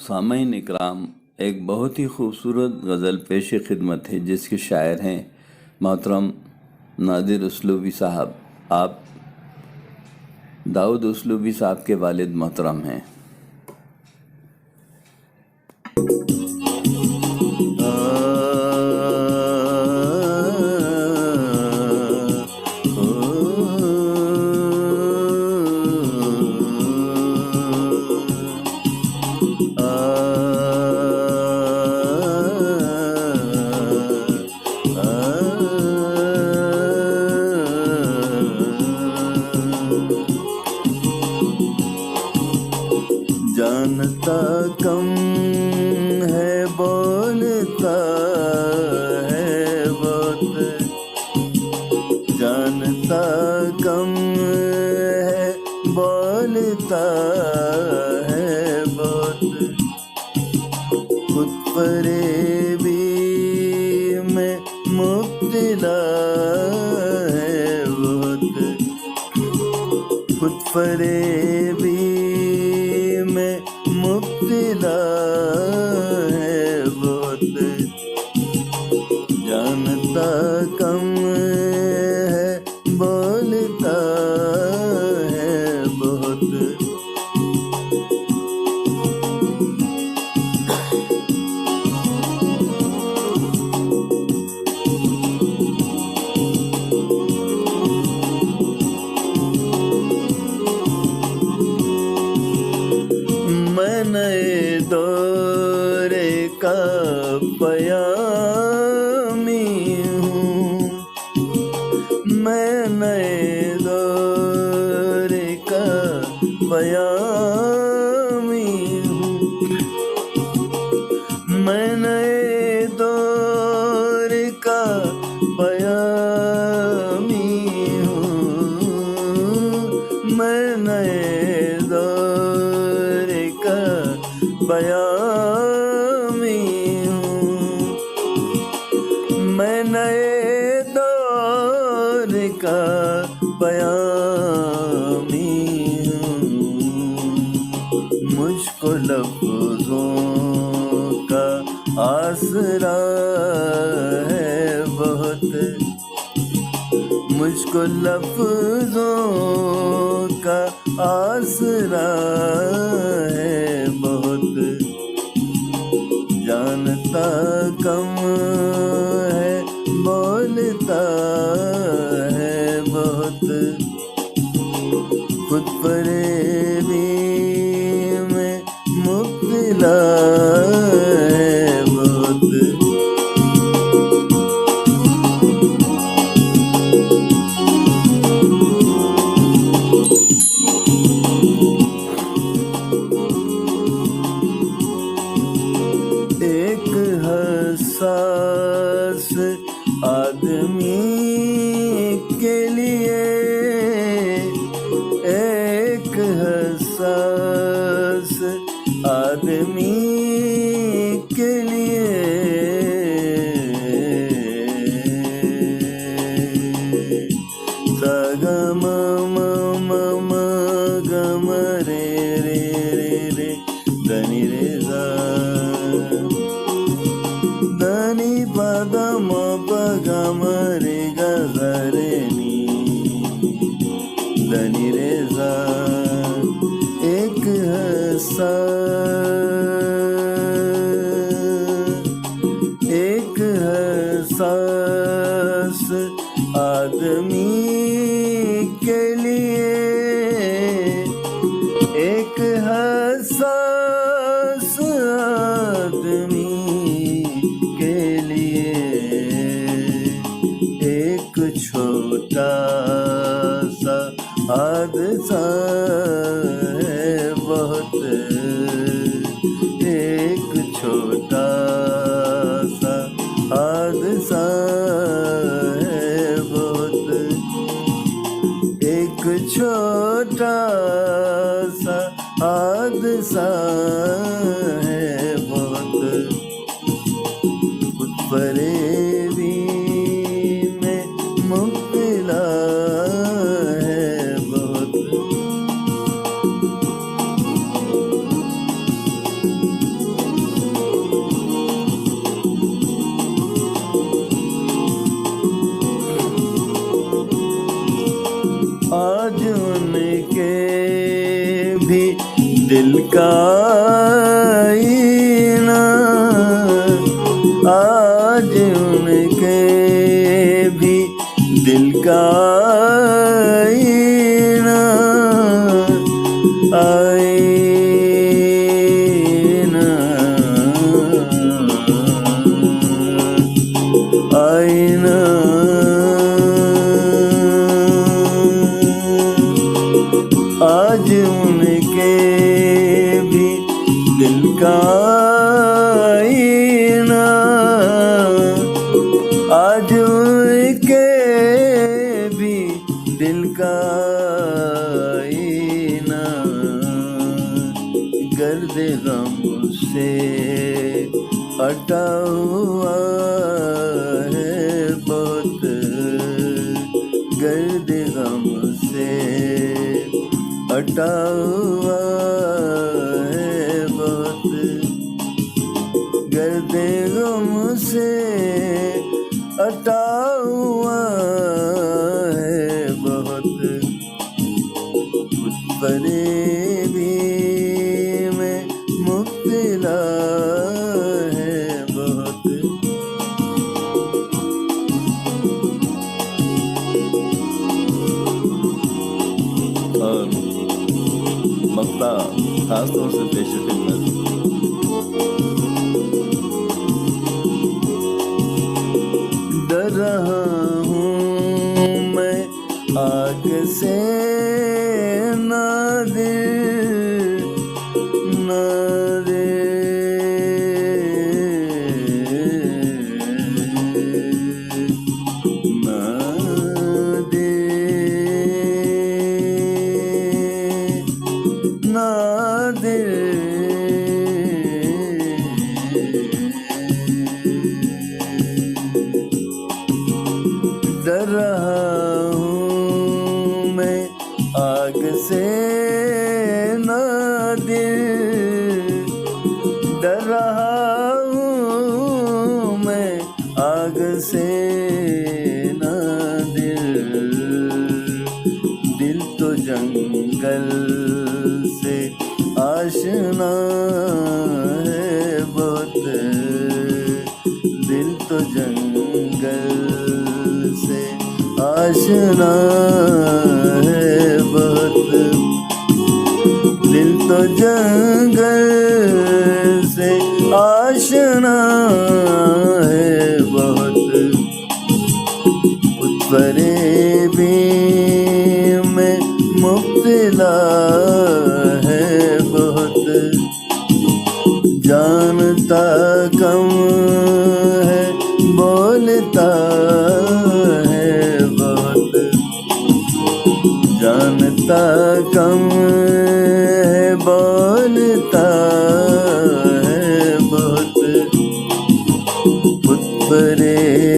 सामईन इकराम, एक बहुत ही खूबसूरत गज़ल पेश खिदमत है जिसके शायर हैं मोहतरम नादिर उसलूबी साहब। आप दाऊद उसलूबी साहब के वालिद मोहतरम हैं। जानता कम है बोलता है बहुत, जानता कम है बोलता है बहुत, खुद फरेबी में मुब्तला है बहुत, खुद फरेबी में मुब्तला है बहुत, जानता कम है बोलता है बहुत। मैं नए दौरे का पयामी हूँ, मैं नए दौरे का पयामी हूँ, मैं नए दौर का पयामी हूँ, मैं नए दौर का पयामी हूँ, मैं नए दौर का पयामी हूँ। मुझको लफ्ज़ों का आसरा है बहुत, मुझको लफ्ज़ों का आसरा है बहुत, जानता कम है बोलता है बहुत, खुद फरेबी में मुब्तला है बहुत। एक हसास आदमी के लिए, एक हसास आदमी के लिए, सागा मा गम रे रे रे रे धनी रे सा, धनी पद म प ग म रे ग ग रे नी, धनी रे सा। एक हसास आदमी के लिए, एक हसास आदमी के लिए, एक छोटा सा हादसा है बहुत, एक छोटा सा हादसा है बहुत, एक छोटा सा हादसा है बहुत, खुद फरेबी में मुब्तला है बहुत। दिल का आईना, आज उनके भी दिल का आईना, आईना, आईना, आज उनके भी दिल का आईना, आज उनके भी दिल का आईना, गर्द गम से हटा हुआ है बहुत, गर्द गम से हटा हुआ है बहुत, गर्द गम से हटा हुआ है बहुत, कुछ फरेबी में मुब्तला है बहुत। और मक्ता खास तौर से पेश खिदमत डर रहा हूँ मैं आग से, नादिर, डर रहा हूँ मैं आग से, नादिर, डर रहा हूँ मैं आग से, नादिर, दिल तो जंगल से आशना है बहुत, दिल तो जंगल से आशना है बहुत, दिल तो जंगल से आशना है बहुत, कुछ फरेबी में मुब्तला है बहुत, जानता कम है बोलता है बहुत, जानता कम है बोलता